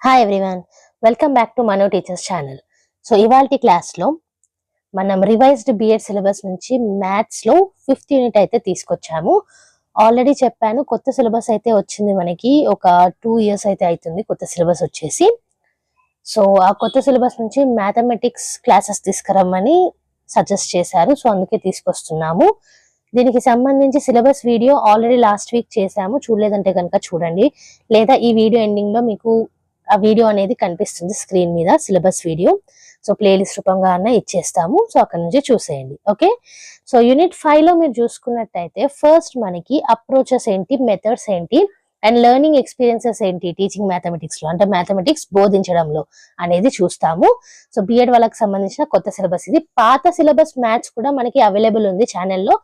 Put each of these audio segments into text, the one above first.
Hi everyone, welcome back to Mano teachers channel. So ఇవాల్టి క్లాస్లో మనం రివైజ్డ్ బిఎడ్ సిలబస్ నుంచి మ్యాథ్స్లో 5th యూనిట్ అయితే తీసుకొచ్చాము. ఆల్రెడీ చెప్పాను, కొత్త సిలబస్ అయితే వచ్చింది. మనకి ఒక 2 years అయితే అవుతుంది కొత్త సిలబస్ వచ్చేసి. సో ఆ కొత్త సిలబస్ నుంచి మ్యాథమెటిక్స్ క్లాసెస్ తీసుకురమ్మని సజెస్ట్ చేశారు. సో అందుకే తీసుకొస్తున్నాము. దీనికి సంబంధించి syllabus video already last week చేశాము. చూడలేదంటే కనుక చూడండి, లేదా ఈ వీడియో ఎండింగ్ లో మీకు ఆ వీడియో అనేది కనిపిస్తుంది స్క్రీన్ మీద, సిలబస్ వీడియో. సో ప్లేలిస్ట్ రూపంగా అన్న ఇచ్చేస్తాము. సో అక్కడ నుంచి చూసేయండి. ఓకే, సో యూనిట్ 5 లో మీరు చూసుకున్నట్టయితే ఫస్ట్ మనకి అప్రోచెస్ ఏంటి, మెథడ్స్ ఏంటి, అండ్ లెర్నింగ్ ఎక్స్పీరియన్సెస్ ఏంటి టీచింగ్ మ్యాథమెటిక్స్ లో, అంటే మ్యాథమెటిక్స్ బోధించడంలో అనేది చూస్తాము. సో బిఎడ్ వాళ్ళకి సంబంధించిన కొత్త సిలబస్ ఇది. పాత సిలబస్ మ్యాథ్స్ కూడా మనకి అవైలబుల్ ఉంది ఛానల్లో.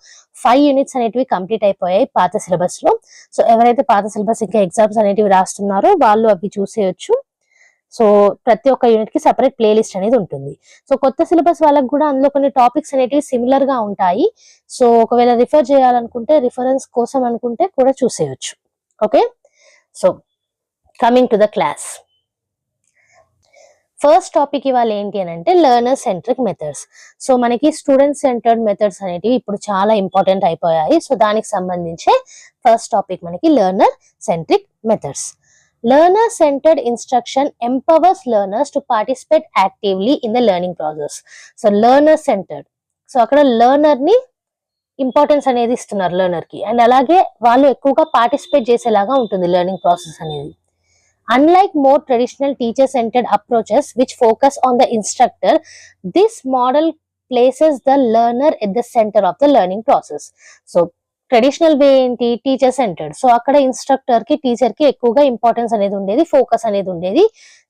5 యూనిట్స్ అనేటివి కంప్లీట్ అయిపోయాయి పాత సిలబస్ లో. సో ఎవరైతే పాత సిలబస్ ఇంకా ఎగ్జామ్స్ అనేటివి రాస్తున్నారో వాళ్ళు అవి చూసేయచ్చు. సో ప్రతి ఒక్క యూనిట్ కి సెపరేట్ ప్లేలిస్ట్ అనేది ఉంటుంది. సో కొత్త సిలబస్ వాళ్ళకి కూడా అందులో కొన్ని టాపిక్స్ అనేటివి సిమిలర్ గా ఉంటాయి. సో ఒకవేళ రిఫర్ చేయాలనుకుంటే, రిఫరెన్స్ కోసం అనుకుంటే కూడా చూసేయచ్చు. Okay, so coming to the class. First topic ఇవాళ ఏంటి అని అంటే లెర్నర్ సెంట్రిక్ మెథడ్స్. సో మనకి స్టూడెంట్ సెంటర్డ్ మెథడ్స్ అనేటివి ఇప్పుడు చాలా ఇంపార్టెంట్ అయిపోయాయి. సో దానికి సంబంధించి ఫస్ట్ టాపిక్ మనకి learner centric methods. Learner centred instruction empowers learners to participate actively in the learning process. So learner centred, so అక్కడ లెర్నర్ ని ఇంపార్టెన్స్ అనేది ఇస్తున్నారు లెర్నర్ కి, అండ్ అలాగే వాళ్ళు ఎక్కువగా పార్టిసిపేట్ చేసేలాగా ఉంటుంది లెర్నింగ్ ప్రాసెస్ అనేది. Unlike more traditional teacher-centered approaches which focus on the instructor, this model places the learner at the center of the learning process. So, traditional way ఏంటి, టీచర్ సెంటర్డ్. సో అక్కడ instructor కి, teacher కి ఎక్కువగా importance అనేది ఉండేది, focus అనేది ఉండేది.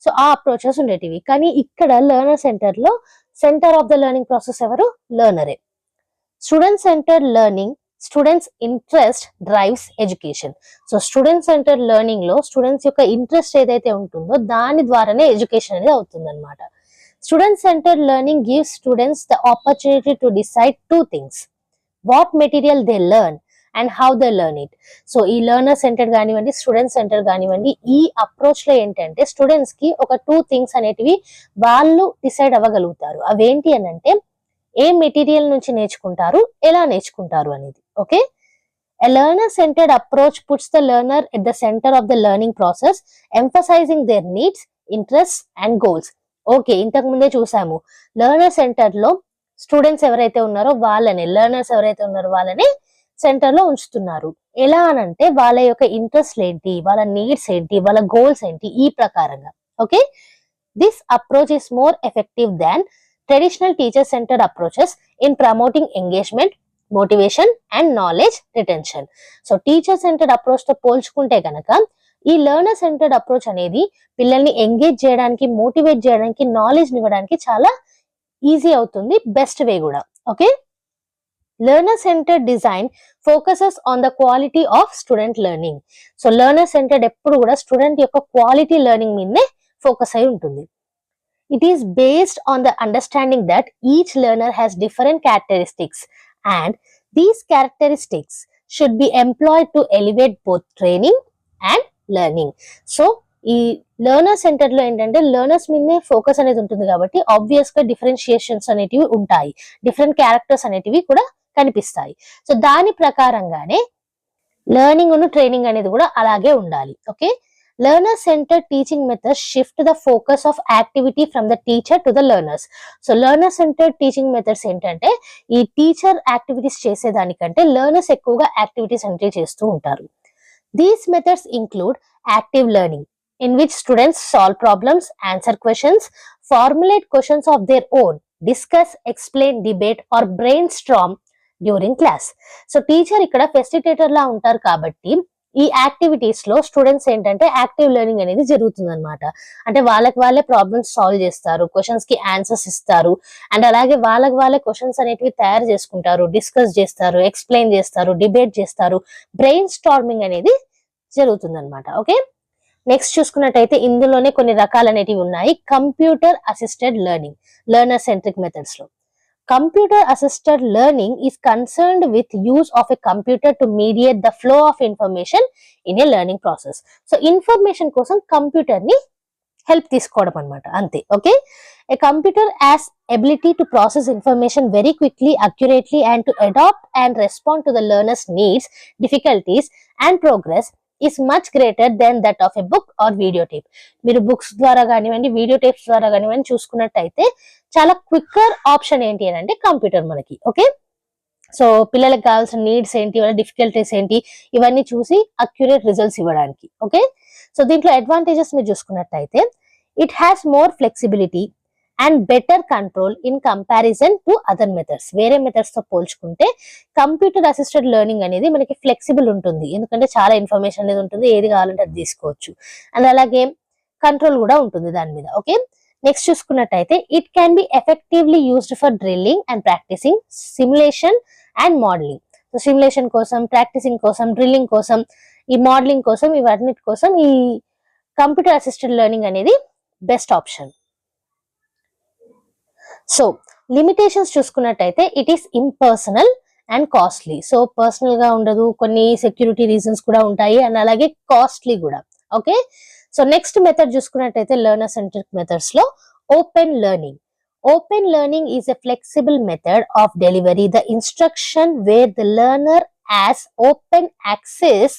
So ఆ అప్రోచెస్ ఉండేటివి. కానీ ఇక్కడ లెర్నర్ సెంటర్ లో centre of the learning process ఎవరు? లెర్నరే. Student centred learning, students interest drives education. So student centre learning లో స్టూడెంట్స్ యొక్క ఇంట్రెస్ట్ ఏదైతే ఉంటుందో దాని ద్వారానే ఎడ్యుకేషన్ అనేది అవుతుంది అనమాట. Student centre learning gives students the opportunity to decide 2 things: what material they learn and how they learn it. So ఈ లెర్నర్ సెంటర్ కానివ్వండి, స్టూడెంట్ సెంటర్ కానివ్వండి, ఈ అప్రోచ్ లో ఏంటంటే స్టూడెంట్స్ కి ఒక 2 things అనేటివి వాళ్ళు డిసైడ్ అవ్వగలుగుతారు. అవేంటి అని అంటే ఏ మెటీరియల్ నుంచి నేర్చుకుంటారు, ఎలా నేర్చుకుంటారు అనేది. Okay, a learner centered approach puts the learner at the center of the learning process, emphasizing their needs, interests and goals. Okay, ఇంతకు ముందే చూసాము, లెర్నర్ సెంటర్ లో స్టూడెంట్స్ ఎవరైతే ఉన్నారో వాళ్ళని, లెర్నర్స్ ఎవరైతే ఉన్నారో వాళ్ళని సెంటర్ లో ఉంచుతున్నారు. ఎలా అనంటే వాళ్ళ యొక్క ఇంట్రెస్ట్ ఏంటి, వాళ్ళ నీడ్స్ ఏంటి, వాళ్ళ గోల్స్ ఏంటి, ఈ ప్రకారంగా. Okay, this approach is more effective than traditional teacher-centered approaches in promoting engagement, motivation and knowledge retention. So teacher centred approach తో పోల్చుకుంటే కనుక ఈ లెర్నర్ సెంటర్డ్ అప్రోచ్ అనేది పిల్లల్ని ఎంగేజ్ చేయడానికి, మోటివేట్ చేయడానికి, నాలెడ్జ్ ఇవ్వడానికి చాలా ఈజీ అవుతుంది, బెస్ట్ వే కూడా. Okay, learner centred design focuses on the quality of student learning. So learner centred ఎప్పుడు కూడా స్టూడెంట్ యొక్క క్వాలిటీ లెర్నింగ్ మీదనే ఫోకస్ అయి ఉంటుంది. It is based on the understanding that each learner has different characteristics and these characteristics should be employed to elevate both training and learning. So ఈ learner centre లో ఏంటంటే learners మీదనే focus అనేది ఉంటుంది కాబట్టి ఆబ్వియస్ గా డిఫరెన్షియేషన్స్ అనేటివి ఉంటాయి, డిఫరెంట్ క్యారెక్టర్స్ అనేటివి కూడా కనిపిస్తాయి. సో దాని ప్రకారంగానే లెర్నింగ్ ను ట్రైనింగ్ అనేది కూడా అలాగే ఉండాలి. Okay, learner-centered teaching methods shift the focus of activity from the teacher to the learners. So learner-centered teaching methods ఏంటంటే ఈ టీచర్ యాక్టివిటీస్ చేసేదానికంటే లెర్నర్స్ ఎక్కువగా యాక్టివిటీస్ అనేవి చేస్తూ ఉంటారు. These methods include active learning, in which students solve problems, answer questions, formulate questions of their own, discuss, explain, debate or brainstorm during class. So teacher ఇక్కడ facilitator లా ఉంటారు కాబట్టి ఈ activities లో students ఏంటంటే యాక్టివ్ లెర్నింగ్ అనేది జరుగుతుంది అనమాట. అంటే వాళ్ళకి వాళ్ళే ప్రాబ్లమ్స్ సాల్వ్ చేస్తారు, క్వశ్చన్స్ కి ఆన్సర్స్ ఇస్తారు, అండ్ అలాగే వాళ్ళకి వాళ్ళే క్వశ్చన్స్ అనేటివి తయారు చేసుకుంటారు, డిస్కస్ చేస్తారు, ఎక్స్ప్లెయిన్ చేస్తారు, డిబేట్ చేస్తారు, బ్రెయిన్ స్టార్మింగ్ అనేది జరుగుతుంది అనమాట. ఓకే, నెక్స్ట్ చూసుకున్నట్టయితే ఇందులోనే కొన్ని రకాలు అనేటివి ఉన్నాయి. Computer assisted learning learner centric methods లో. Computer assisted learning is concerned with use of a computer to mediate the flow of information in a learning process. So information కోసం కంప్యూటర్ ని help తీసుకోవడం అన్నమాట, అంతే. Okay, a computer has ability to process information very quickly, accurately, and to adopt and respond to the learner's needs, difficulties, and progress is much greater than that of a book or video tape. మీరు books ద్వారా కానివ్వండి, video tapes ద్వారా కానివ్వండి చూసుకున్నట్టయితే చాలా quicker option ఏంటి అని అంటే కంప్యూటర్ మనకి. ఓకే, సో పిల్లలకు కావాల్సిన నీడ్స్ ఏంటి, వాళ్ళ డిఫికల్టీస్ ఏంటి, ఇవన్నీ చూసి అక్యురేట్ రిజల్ట్స్ ఇవ్వడానికి. ఓకే, సో దీంట్లో అడ్వాంటేజెస్ మీరు చూసుకున్నట్టయితే it has more flexibility and better control in comparison to other methods. వేరే మెథడ్స్ తో పోల్చుకుంటే కంప్యూటర్ అసిస్టెడ్ లెర్నింగ్ అనేది మనకి ఫ్లెక్సిబుల్ ఉంటుంది, ఎందుకంటే చాలా ఇన్ఫర్మేషన్ అనేది ఉంటుంది, ఏది కావాలంటే అది తీసుకోవచ్చు. అండ్ అలాగే కంట్రోల్ కూడా ఉంటుంది దాని మీద. ఓకే, నెక్స్ట్ చూసుకున్నట్టయితే it can be effectively used for drilling and practising, simulation and modelling. So simulation కోసం, ప్రాక్టీసింగ్ కోసం, డ్రిల్లింగ్ కోసం, ఈ మోడలింగ్ కోసం, ఇవన్నిటి కోసం ఈ కంప్యూటర్ అసిస్టెడ్ లెర్నింగ్ అనేది బెస్ట్ ఆప్షన్. సో లిమిటేషన్స్ చూసుకున్నట్టయితే it is impersonal and costly. So personal గా ఉండదు, కొన్ని సెక్యూరిటీ రీజన్స్ కూడా ఉంటాయి, అండ్ అలాగే కాస్ట్లీ కూడా. ఓకే, సో నెక్స్ట్ మెథడ్ చూసుకున్నట్టయితే లెర్నర్ సెంట్రిక్ మెథడ్స్ లో open learning. Open learning is a flexible method of delivery the instruction where the learner has open access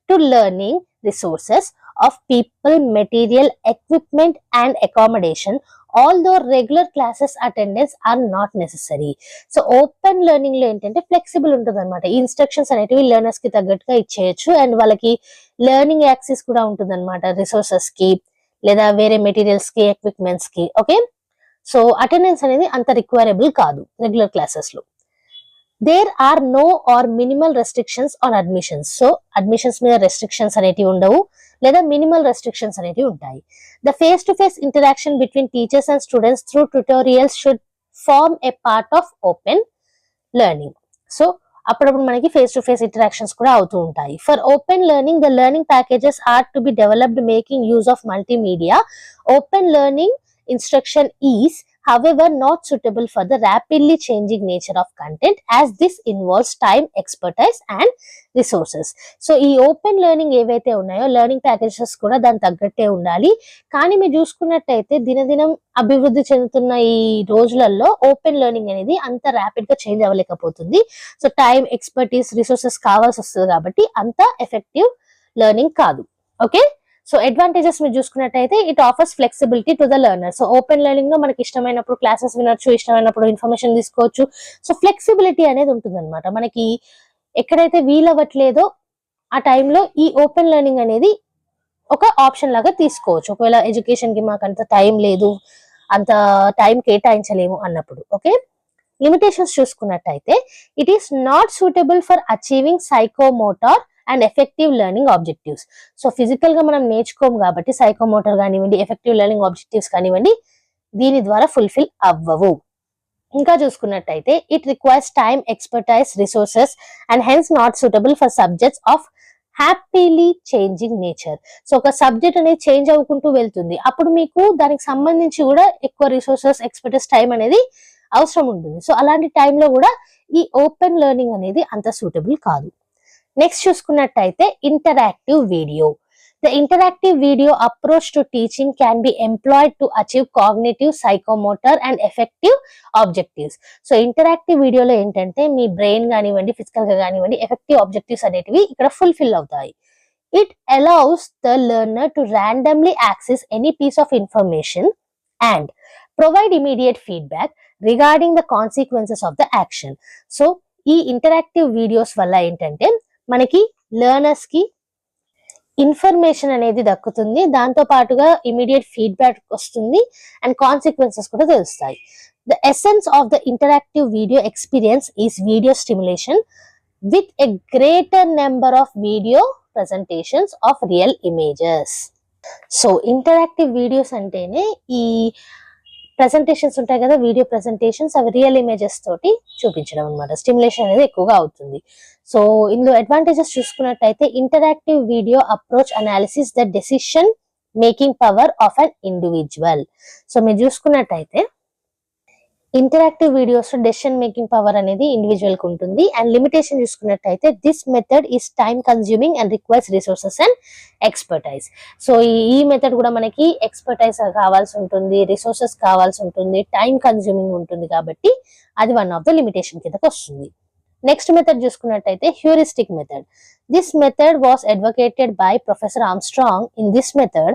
to learning resources of people, material, equipment, and accommodation, although regular classes attendance are not necessary. So open learning లో ఏంటంటే flexible ఉంటుంది అనమాట. ఈ instructions అనేటివి learners కి తగ్గట్టుగా ఇచ్చేయచ్చు, and వాళ్ళకి learning access కూడా ఉంటుంది అనమాట, రిసోర్సెస్ కి లేదా వేరే మెటీరియల్స్ కి, ఎక్విప్మెంట్స్ కి. ఓకే, సో అటెండెన్స్ అనేది అంత రిక్వైరబుల్ కాదు రెగ్యులర్ క్లాసెస్ లో. There are no or minimal restrictions on admissions. So admissions మీద రెస్ట్రిక్షన్స్ అనేటివి ఉండవు, లేదా మినిమల్ రెస్ట్రిక్షన్స్ అనేటివి ఉంటాయి. The face to face interaction between teachers and students through tutorials should form a part of open learning. So అప్పుడప్పుడు మనకి face to face interactions కూడా అవుతూ ఉంటాయి. For open learning the learning packages are to be developed making use of multimedia. Open learning instruction is however not suitable for the rapidly changing nature of content as this involves time, expertise and resources. So ఈ open learning ఏవైతే ఉన్నాయో learning packages కూడా దాని తగ్గట్టే ఉండాలి. కానీ మీరు చూసుకున్నట్టయితే దినదినం అభివృద్ధి చెందుతున్న ఈ రోజులలో ఓపెన్ లెర్నింగ్ అనేది అంత ర్యాపిడ్ గా చేంజ్ అవ్వలేకపోతుంది. సో టైం, ఎక్స్పర్టీస్, రిసోర్సెస్ కావాల్సి వస్తుంది కాబట్టి అంత ఎఫెక్టివ్ లెర్నింగ్ కాదు. ఓకే, సో అడ్వాంటేజెస్ మీరు చూసుకున్నట్టయితే it offers flexibility to the learner. So open learning లో మనకి ఇష్టమైనప్పుడు క్లాసెస్ వినొచ్చు, ఇష్టమైనప్పుడు ఇన్ఫర్మేషన్ తీసుకోవచ్చు. సో ఫ్లెక్సిబిలిటీ అనేది ఉంటుంది అనమాట. మనకి ఎక్కడైతే వీలవ్వట్లేదో ఆ టైంలో ఈ ఓపెన్ లెర్నింగ్ అనేది ఒక ఆప్షన్ లాగా తీసుకోవచ్చు, ఒకవేళ ఎడ్యుకేషన్ కి మాకు అంత టైం లేదు, అంత టైం కేటాయించలేము అన్నప్పుడు. ఓకే, లిమిటేషన్స్ చూసుకున్నట్టయితే it is not suitable for achieving psychomotor and effective learning objectives. So physical గా మనం నేర్చుకోము కాబట్టి సైకోమోటర్ కానివ్వండి, ఎఫెక్టివ్ లెర్నింగ్ ఆబ్జెక్టివ్స్ కానివ్వండి దీని ద్వారా ఫుల్ఫిల్ అవ్వవు. ఇంకా చూసుకున్నట్టయితే it requires time, expertise, resources and hence not suitable for subjects of happily changing nature. So ఒక సబ్జెక్ట్ అనేది చేంజ్ అవ్వుకుంటూ వెళ్తుంది, అప్పుడు మీకు దానికి సంబంధించి కూడా ఎక్కువ రిసోర్సెస్, ఎక్స్పర్టైజ్, టైం అనేది అవసరం ఉంటుంది. సో అలాంటి టైంలో కూడా ఈ ఓపెన్ లెర్నింగ్ అనేది అంత సూటబుల్ కాదు. నెక్స్ట్ చూసుకున్నట్టయితే interactive video. The interactive video approach to teaching can be employed to achieve cognitive, psychomotor and effective objectives. So interactive వీడియోలో ఏంటంటే మీ బ్రెయిన్ కానివ్వండి, ఫిజికల్ గా కానివ్వండి, ఎఫెక్టివ్ ఆబ్జెక్టివ్స్ అనేటివి ఇక్కడ ఫుల్ఫిల్ అవుతాయి. It allows the learner to randomly access any piece of information and provide immediate feedback regarding the consequences of the action. So ఈ interactive videos వల్ల ఏంటంటే మనకి లెర్నర్స్ కి ఇన్ఫర్మేషన్ అనేది దక్కుతుంది, దాంతో పాటుగా ఇమీడియట్ ఫీడ్బ్యాక్ వస్తుంది అండ్ కాన్సిక్వెన్సెస్ కూడా తెలుస్తాయి. The essence of the interactive video experience is video stimulation with a greater number of video presentations of real images. So interactive videos అంటేనే ఈ ప్రెజెంటేషన్స్ ఉంటాయి కదా, వీడియో ప్రెజెంటేషన్స్, అవి రియల్ ఇమేజెస్ తోటి చూపించడం అనమాట. స్టిమ్యులేషన్ అనేది ఎక్కువగా అవుతుంది. సో ఇందులో అడ్వాంటేజెస్ చూసుకున్నట్టయితే interactive video approach analysis the decision making power of an individual. So మీరు చూసుకున్నట్టయితే ఇంటరాక్టివ్ వీడియోస్ లో డెసిషన్ మేకింగ్ పవర్ అనేది ఇండివిజువల్ కు ఉంటుంది. అండ్ లిమిటేషన్ చూసుకున్నట్టయితే this method is time consuming and requires resources and expertise. So ఈ method కూడా మనకి ఎక్స్పర్టైజ్ కావాల్సి ఉంటుంది, రిసోర్సెస్ కావాల్సి ఉంటుంది, టైం కన్స్యూమింగ్ ఉంటుంది, కాబట్టి అది వన్ ఆఫ్ ద లిమిటేషన్ కిందకి వస్తుంది. నెక్స్ట్ మెథడ్ చూసుకున్నట్టయితే heuristic method. This method was advocated by professor Armstrong. In this method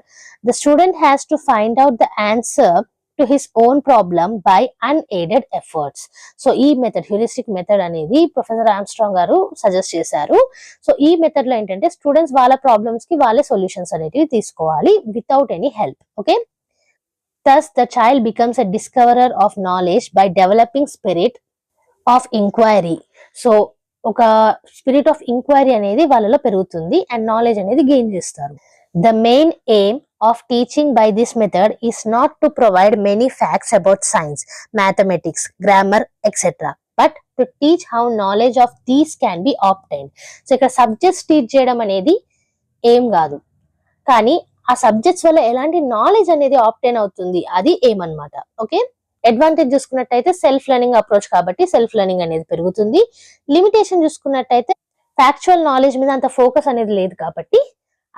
the student has to find out the answer to his own problem by unaided efforts. So ఈ method heuristic method అనేది professor Armstrong గారు suggest చేశారు. So ఈ method లో ఏంటంటే students వాళ్ళ problems కి వాళ్ళే సొల్యూషన్స్ అనేటివి తీసుకోవాలి without any help. Okay, thus the child becomes a discoverer of knowledge by developing spirit of inquiry. So ఒక స్పిరిట్ ఆఫ్ ఇంక్వైరీ అనేది వాళ్ళలో పెరుగుతుంది అండ్ నాలెడ్జ్ అనేది గెయిన్ చేస్తారు. The main aim of teaching by this method is not to provide many facts about science, mathematics, grammar, etc., but to teach how knowledge of these can be obtained. So ఇక్కడ subjects teach చేయడం అనేది ఏం కాదు, కానీ ఆ subjects వల్ల ఎలాంటి knowledge అనేది ఆప్టైన్ అవుతుంది అది ఏమన్నమాట. ఓకే, అడ్వాంటేజ్ చూసుకున్నట్టయితే సెల్ఫ్ లెర్నింగ్ అప్రోచ్ కాబట్టి సెల్ఫ్ లెర్నింగ్ అనేది పెరుగుతుంది. లిమిటేషన్ చూసుకున్నట్టయితే ఫ్యాక్చువల్ నాలెడ్జ్ మీద అంత ఫోకస్ అనేది లేదు కాబట్టి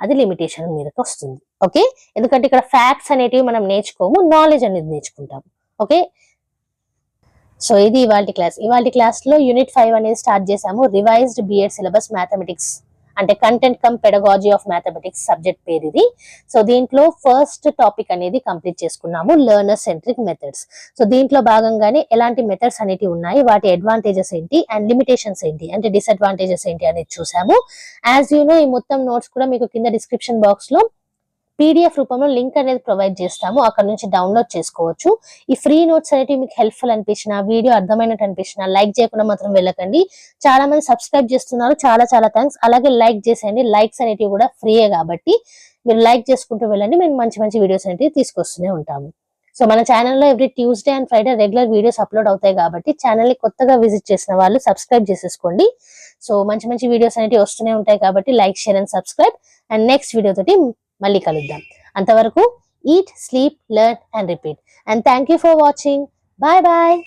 అది లిమిటేషన్ మీదకి వస్తుంది. ఓకే, ఎందుకంటే ఇక్కడ ఫ్యాక్ట్స్ అనేటివి మనం నేర్చుకోము, నాలెడ్జ్ అనేది నేర్చుకుంటాము. ఓకే, సో ఇది ఇవాళ క్లాస్ లో యూనిట్ 5 అనేది స్టార్ట్ చేసాము. రివైజ్డ్ బిఎడ్ సిలబస్ మ్యాథమెటిక్స్ అంటే content come pedagogy of mathematics subject పేరు ఇది. సో దీంట్లో ఫస్ట్ టాపిక్ అనేది కంప్లీట్ చేసుకున్నాము, లెర్నర్ సెంట్రిక్ మెథడ్స్. సో దీంట్లో భాగంగానే ఎలాంటి మెథడ్స్ అనేటివి ఉన్నాయి, వాటి అడ్వాంటేజెస్ ఏంటి అండ్ లిమిటేషన్స్ ఏంటి అంటే డిసడ్వాంటేజెస్ ఏంటి అనేది చూసాము. యాజ్ యూ నో ఈ మొత్తం నోట్స్ కూడా మీకు కింద డిస్క్రిప్షన్ బాక్స్ లో పీడిఎఫ్ రూపంలో లింక్ అనేది ప్రొవైడ్ చేస్తాము, అక్కడ నుంచి డౌన్లోడ్ చేసుకోవచ్చు. ఈ ఫ్రీ నోట్స్ అనేవి మీకు హెల్ప్ఫుల్ అనిపించిన, వీడియో అర్థమైనట్టు అనిపించిన లైక్ చేయకుండా మాత్రం వెళ్ళకండి. చాలా మంది సబ్స్క్రైబ్ చేస్తున్నారు, చాలా చాలా థ్యాంక్స్. అలాగే లైక్ చేసేయండి, లైక్స్ అనేటివి కూడా ఫ్రీయే కాబట్టి మీరు లైక్ చేసుకుంటూ వెళ్ళండి. మేము మంచి మంచి వీడియోస్ అనేవి తీసుకొస్తూనే ఉంటాము. సో మన ఛానల్లో every Tuesday and Friday regular videos upload అవుతాయి కాబట్టి ఛానల్ని కొత్తగా విజిట్ చేసిన వాళ్ళు సబ్స్క్రైబ్ చేసేసుకోండి. సో మంచి మంచి వీడియోస్ అనేవి వస్తూనే ఉంటాయి కాబట్టి like, share and subscribe. And next video తోటి మళ్ళీ కలుద్దాం. అంతవరకు eat, sleep, learn and repeat. And thank you for watching. Bye bye.